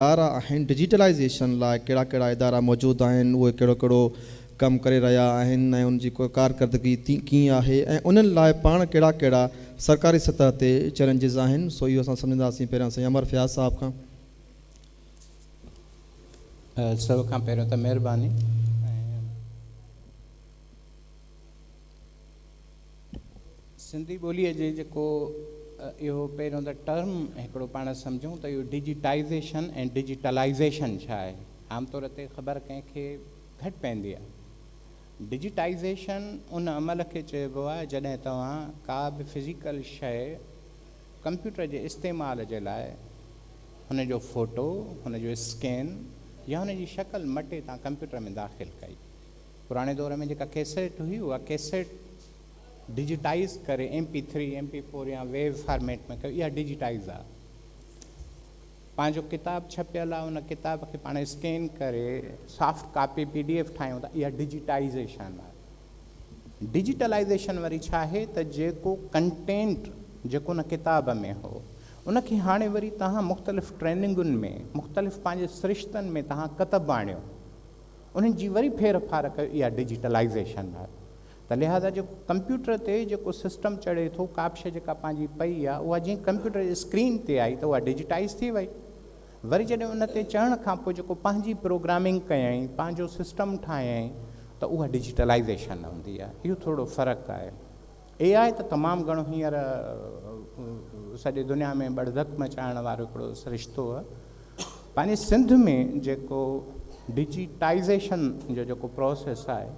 इदारा आहिनि डिजिटलाइज़ेशन लाइ कहिड़ा कहिड़ा इदारा मौजूदु आहिनि, उहे कहिड़ो कहिड़ो कमु करे रहिया आहिनि ऐं उनजी को कारकर्दगी कीअं आहे ऐं उन्हनि लाइ पाण कहिड़ा कहिड़ा सरकारी सतह ते चैलेंजिस आहिनि, सो इहो असां सम्झंदासीं पहिरियां साईं अमर फयाज़ साहब खां। सभ खां पहिरियों त महिरबानी। सिंधी ॿोलीअ जे जेको इहो पहिरियों त टर्म हिकिड़ो पाण सम्झूं त इहो डिजिटाइज़ेशन ऐं डिजिटलाइज़ेशन छा आहे। आमतौर ते ख़बर कंहिंखे घटि पवंदी आहे। डिजिटाइज़ेशन उन अमल खे चइबो आहे जॾहिं तव्हां का बि फिज़िकल शइ कंप्यूटर जे इस्तेमाल जे लाइ हुन जो फ़ोटो, हुन जो स्कैन या हुन जी शक्ल मटे तव्हां कंप्यूटर में दाख़िल कई। पुराणे दौर में जेका कैसेट हुई उहा कैसेट डिजिटाइज़ करे MP3 MP4 या वेव फॉर्मेट में कयो, इहा डिजिटाइज़ आहे। पंहिंजो किताबु छपियल आहे, उन किताब खे पाण स्कैन करे सॉफ्ट कापी PDF ठाहियूं था, इहा डिजिटाइज़ेशन आहे। डिजिटलाइज़ेशन वरी छा आहे त जेको कंटेंट जेको उन किताब में हो उनखे हाणे वरी तव्हां मुख़्तलिफ़ ट्रेनिंगुनि में मुख़्तलिफ़ पंहिंजे सिरिश्तनि में तव्हां कतबु आणियो, उन्हनि जी वरी फेर फार कयो, इहा डिजिटलाइज़ेशन आहे। त लिहाज़ा जेको कंप्यूटर ते जेको सिस्टम चढ़े थो, का बि शइ जेका पंहिंजी पई आहे उहा जीअं कंप्यूटर जी स्क्रीन ते आई त उहा डिजिटाइज़ थी वई। वरी जॾहिं उन ते चढ़ण खां पोइ जेको पंहिंजी प्रोग्रामिंग कयईं, पंहिंजो सिस्टम ठाहियईं, त उहा डिजिटलाइज़ेशन हूंदी आहे। इहो थोरो फ़र्क़ु आहे। AI त तमामु घणो हींअर सॼे दुनिया में बड़धक मचाइण वारो हिकिड़ो सिरिश्तो आहे। पंहिंजे सिंध में जेको डिजिटाइज़ेशन जो जेको प्रोसेस आहे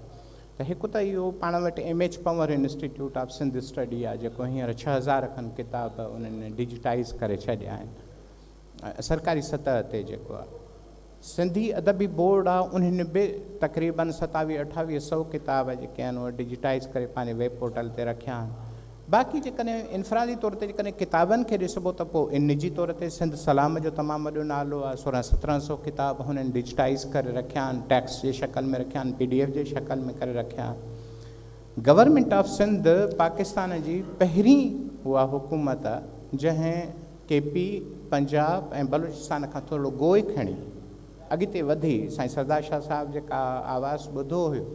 त हिकु त इहो पाण वटि MH Panhwar institute of Sindh study आहे, जेको हींअर 6000 खनि किताब उन्हनि डिजिटाइज़ करे छॾिया आहिनि सरकारी सतह ते। जेको आहे सिंधी अदबी बोर्ड आहे, उन्हनि बि तक़रीबन 2700-2800 किताब जेके आहिनि उहे डिजिटाइज़ करे पंहिंजे वेब पोर्टल ते रखिया आहिनि। बाक़ी जेकॾहिं इनफ़रादी तौर ते जेकॾहिं किताबनि खे ॾिसबो त पोइ निजी तौर ते सिंध सलाम जो तमामु वॾो नालो आहे। 1600-1700 किताब हुननि डिजिटाइज़ करे रखिया आहिनि, टेक्स्ट जे शकल में रखिया आहिनि, PDF जे शकल में करे रखिया आहिनि। गवर्नमेंट ऑफ सिंध पाकिस्तान जी पहिरीं उहा हुकूमत आहे जंहिं KP, पंजाब ऐं बलूचिस्तान खां थोरो गोए खणी अॻिते वधी साईं सरदार शाह साहिब जेका आवाज़ ॿुधो हुयो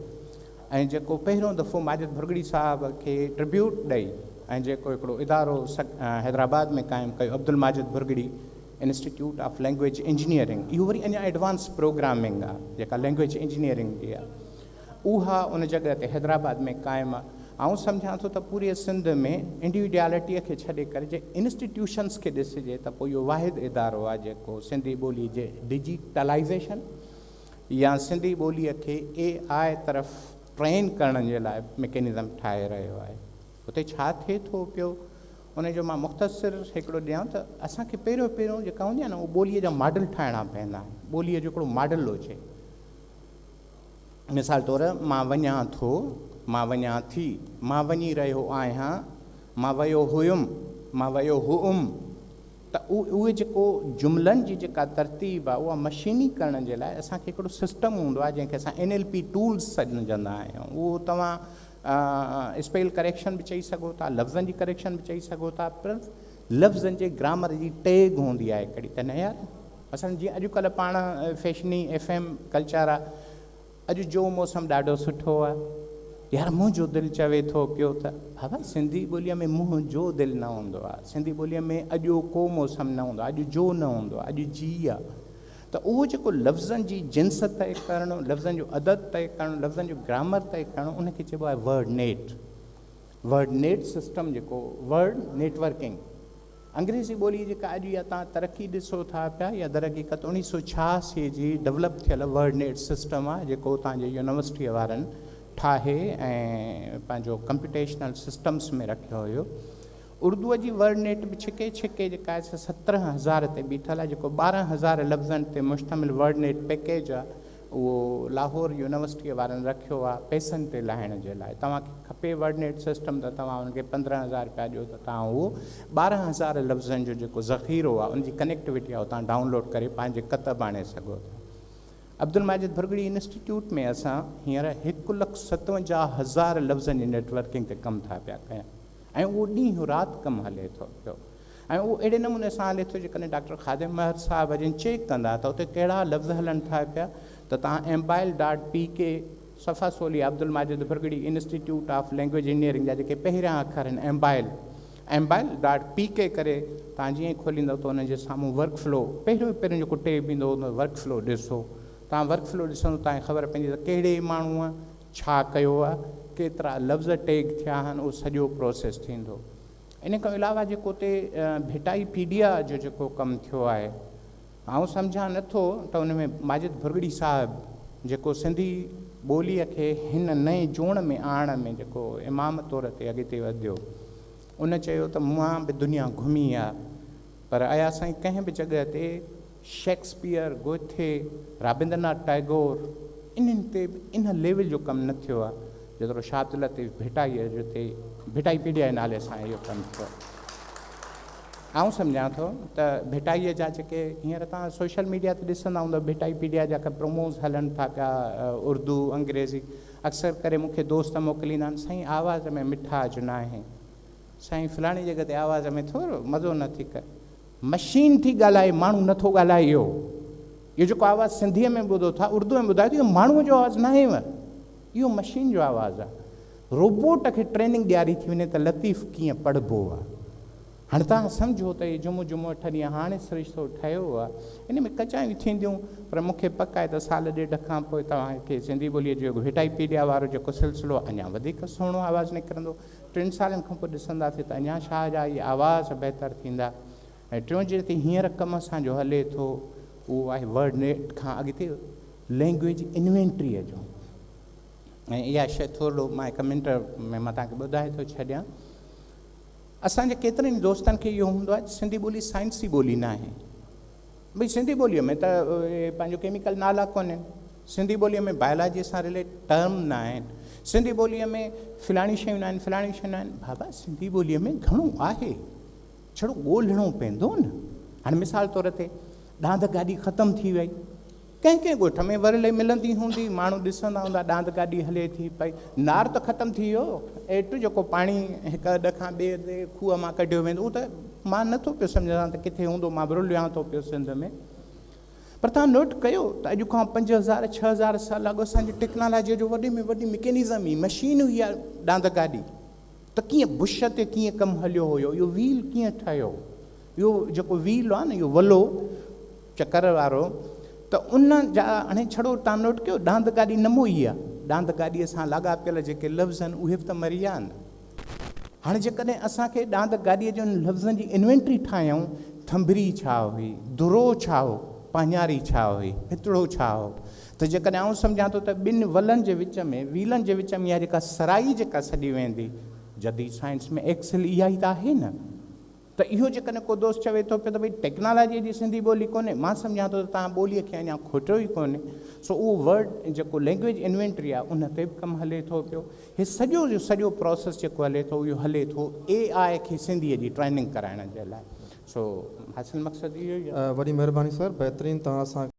ऐं जेको पहिरियों दफ़ो माजिद भुरगड़ी साहब खे ट्रिब्यूट ॾेई ऐं जेको हिकिड़ो इदारो हैदराबाद में क़ाइमु कयो, Abdul Majid Bhurgri institute of language engineering, इहो वरी अञा एडवांस प्रोग्रामिंग आहे जेका लैंग्वेज इंजीनियरिंग जी आहे, उहा उन जॻह ते हैदराबाद में क़ाइमु आहे। आउं सम्झां थो त पूरे सिंध में इंडिविजुअलिटीअ खे छॾे करे जे इंस्टीट्यूशन्स खे ॾिसिजे त पोइ इहो वाहिद इदारो आहे जेको सिंधी ॿोली जे डिजिटलाइज़ेशन या सिंधी ॿोलीअ खे AI तरफ़ ट्रेन करण जे लाइ मैकेनिज़म ठाहे रहियो आहे। उते छा थिए थो पियो उनजो मां मुख़्तसिर हिकिड़ो ॾियां त असांखे पहिरियों जेका हूंदी आहे न उहो ॿोलीअ जा मॉडल ठाहिणा पवंदा आहिनि। ॿोलीअ जो हिकिड़ो मॉडल हुजे। मिसाल तौरु मां वञा थो, मां वञा थी, मां वञी रहियो आहियां, मां वियो हुयुमि, मां वियो हुउमि, त उहे जेको जुमिलनि जी जेका तरतीब आहे उहा मशीनी करण जे लाइ असांखे हिकिड़ो सिस्टम हूंदो आहे जंहिंखे असां NLP टूल्स सम्झंदा आहियूं। उहो तव्हां स्पेल करेक्शन बि चई सघो था, लफ़्ज़नि जी करेक्शन बि चई सघो था, पर लफ़्ज़नि जे ग्रामर जी टैग हूंदी आहे हिकिड़ी त न यार। असां जीअं अॼुकल्ह पाण फैशनी FM कल्चर आहे, अॼु जो मौसम ॾाढो सुठो आहे, यार मुंहिंजो दिलि चवे थो पियो त बाबा सिंधी ॿोलीअ में मुंहिंजो दिलि न हूंदो आहे, सिंधी ॿोलीअ में अॼो को मौसम न हूंदो आहे, अॼु जो न हूंदो आहे, अॼु जी आहे। त उहो जेको लफ़्ज़नि जी जिन्स तय करणु, लफ़्ज़नि जो अदद तय करणु, लफ़्ज़नि जो ग्रामर तय करणु, उनखे चइबो आहे वर्ड नेट सिस्टम, जेको वर्ड नेटवर्किंग। अंग्रेज़ी ॿोली जेका अॼु इहा तव्हां तरक़ी ॾिसो था पिया, या दर हक़ीक़त 1986 जी डेवलप थियल वर्ड नेट सिस्टम आहे जेको तव्हांजे यूनिवर्सिटीअ वारनि ठाहे ऐं पंहिंजो कंप्यूटेशनल सिस्टम्स में रखियो हुयो। उर्दूअ जी वर्ड नेट बि छिके जेका आहे 17,000 ते बीठल आहे, जेको 12,000 लफ़्ज़नि ते मुश्तमिल वर्ड नेट पैकेज आहे, उहो लाहौर यूनिवर्सिटीअ वारनि रखियो आहे पैसनि ते लाहिण जे लाइ। तव्हांखे खपे वर्ड नेट सिस्टम त तव्हां हुनखे 15,000 रुपया ॾियो त तव्हां उहो 12,000 लफ़्ज़नि जो जेको ज़ख़ीरो आहे उनजी कनेक्टिविटी आहे उतां डाउनलोड करे पंहिंजे कतब आणे सघो था। अब्दुल माजिद भुरगड़ी इंस्टीट्यूट में असां हींअर 1,57,000 लफ़्ज़नि जी नेटवर्किंग ते कमु था पिया कयूं ऐं उहो ॾींहुं राति कमु हले थो पियो। ऐं उहो अहिड़े नमूने सां हले थो जेकॾहिं डॉक्टर खादिम महर साहिबु अॼु चेक कंदा त उते कहिड़ा लफ़्ज़ हलनि था पिया त तव्हां MPIL.PK सफ़ा सोली Abdul Majid Bhurgri institute of language engineering जा जेके पहिरियां अखर आहिनि MPIL.PK करे तव्हां जीअं ई खोलींदव त उन जे साम्हूं वर्क फ्लो पहिरियों जेको टेब ईंदो उन वर्क फ्लो ॾिसो तव्हां वर्क फ्लो ॾिसंदो तव्हांखे ख़बर पवंदी त कहिड़े माण्हूअ छा कयो आहे केतिरा लफ़्ज़ टैग थिया आहिनि उहो सॼो प्रोसेस थींदो इन खां अलावा जेको उते भेटाईपीडिया जो जेको कमु थियो आहे आउं सम्झां नथो त उन में माजिद भुरगड़ी साहिबु जेको सिंधी ॿोलीअ खे हिन नए जोड़ में आणण में जेको इमाम तौर ते अॻिते वधियो उन चयो त मां बि दुनिया घुमी आहे पर आया साईं कंहिं बि जॻह ते शेक्सपियर गोथे रविंद्रनाथ टैगोर इन्हनि ते इन लेवल जो कमु न थियो आहे जेतिरो शाह अब्दुल लतीफ़ भेटाईअ जो ते भेटाईपीडिया जे नाले सां इहो कमु थियो आउं सम्झां थो त भेटाईअ जा जेके हींअर तव्हां सोशल मीडिया ते ॾिसंदा हूंदव भेटाईपीडिया जा का प्रोमोस हलनि था पिया उर्दू अंग्रेज़ी अक्सर करे मूंखे दोस्त मोकिलींदा आहिनि साईं आवाज़ में मिठास न आहे साईं फलाणी जॻह ते आवाज़ में थोरो मज़ो नथी कर मशीन थी ॻाल्हाए माण्हू नथो ॻाल्हाए इहो जेको आवाज़ु सिंधीअ में ॿुधो था उर्दू में ॿुधायो इहो माण्हूअ जो आवाज़ु न आहे इहो मशीन जो आवाज़ु आहे रोबोट खे ट्रेनिंग ॾियारी थी वञे त लतीफ़ कीअं पढ़िबो आहे हाणे तव्हां सम्झो त इहे जुमो 8 ॾींहं हाणे सिरिश्तो ठहियो आहे इन में कचायूं थींदियूं पर मूंखे पक आहे त साल ॾेढ खां पोइ तव्हांखे सिंधी ॿोलीअ जो भेटाईपीडिया वारो जेको सिलसिलो अञा वधीक सुहिणो आवाज़ु निकिरंदो 3 सालनि खां पोइ ॾिसंदासीं त अञा शाह जा इहे आवाज़ बहितर थींदा ऐं टियों जेके हींअर कमु असांजो हले थो उहो आहे वर्ड नेट खां अॻिते लैंग्वेज इन्वेंट्रीअ जो ऐं इहा शइ थोरो मां हिकु मिंट में मां तव्हांखे ॿुधाए थो छॾियां असांजे केतिरनि दोस्तनि खे इहो हूंदो आहे सिंधी ॿोली साइंसी ॿोली न आहे भई सिंधी ॿोलीअ में त पंहिंजो केमिकल नाला कोन्हनि सिंधी ॿोलीअ में बायोलॉजीअ सां रिलेट टर्म न आहिनि सिंधी ॿोलीअ में फलाणी शयूं न आहिनि फलाणी शयूं न आहिनि बाबा सिंधी ॿोलीअ में घणो आहे छड़ो ॻोल्हणो पवंदो न हाणे मिसाल तौर ते ॾांद गाॾी ख़तमु थी वई कंहिं कंहिं ॻोठ में वरले मिलंदी हूंदी माण्हू ॾिसंदा हूंदा ॾांद गाॾी हले थी पई नार त ख़तमु थी वियो एटु जेको पाणी हिकु अॾ खां ॿिए ते खूह मां कढियो वेंदो उहो त मां नथो पियो सम्झां त किथे हूंदो मां विरुलियां थो पियो सिंध में पर तव्हां नोट कयो त अॼु खां 5000 6000 साल अॻु असांजी टेक्नोलॉजीअ जो वॾे में वॾी मैकेनिज़म ई मशीन हुई आहे ॾांद गाॾी त कीअं बुश ते कीअं कमु हलियो हुयो इहो व्हील कीअं ठहियो इहो जेको व्हील आहे न इहो वलो चकर वारो त उन जा हाणे छड़ो तव्हां नोट कयो ॾांद गाॾी न मोही आहे ॾांद गाॾीअ सां लाॻापियल जेके लफ़्ज़ आहिनि उहे बि त मरी विया आहिनि हाणे जेकॾहिं असांखे ॾांद गाॾीअ जो लफ़्ज़नि जी इन्वेंट्री ठाहियूं थंभरी छा हुई दुरो छा हो पाञारी छा हुई पितड़ो छा हो त जेकॾहिं आउं सम्झां थो त ॿिनि वलनि जे विच में व्हीलनि जे विच में इहा जेका सराई जेका सॼी वेंदी जदीद साइंस में एक्सल इहा ई त आहे न त इहो जेकॾहिं को दोस्त चवे थो पियो त भई टेक्नोलॉजीअ जी सिंधी ॿोली कोन्हे मां सम्झां थो त तव्हां ॿोलीअ खे अञा खोटियो ई कोन्हे सो उहो वर्ड जेको लैंग्वेज इन्वेंट्री आहे उन ते बि कमु हले थो पियो हीउ सॼो जो सॼो प्रोसेस जेको हले थो इहो हले थो AI खे सिंधीअ जी ट्रेनिंग कराइण जे लाइ सो हासिल मक़सदु इहो ई आहे वॾी महिरबानी सर बहितरीनु तव्हां असां